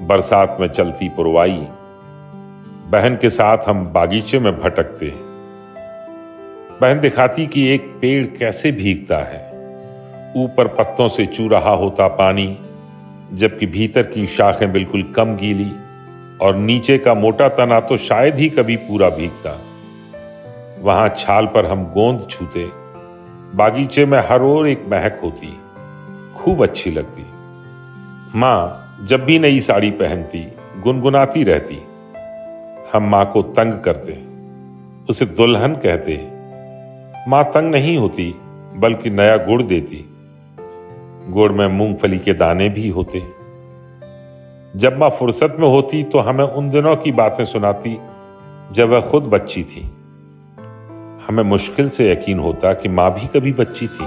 बरसात में चलती पुरवाई, बहन के साथ हम बागीचे में भटकते। बहन दिखाती कि एक पेड़ कैसे भीगता है, ऊपर पत्तों से चू रहा होता पानी, जबकि भीतर की शाखें बिल्कुल कम गीली और नीचे का मोटा तना तो शायद ही कभी पूरा भीगता। वहां छाल पर हम गोंद छूते। बागीचे में हर ओर एक महक होती, खूब अच्छी लगती। मां जब भी नई साड़ी पहनती गुनगुनाती रहती। हम मां को तंग करते, उसे दुल्हन कहते। मां तंग नहीं होती, बल्कि नया गुड़ देती। गुड़ में मूंगफली के दाने भी होते। जब मां फुर्सत में होती तो हमें उन दिनों की बातें सुनाती जब वह खुद बच्ची थी। हमें मुश्किल से यकीन होता कि मां भी कभी बच्ची थी।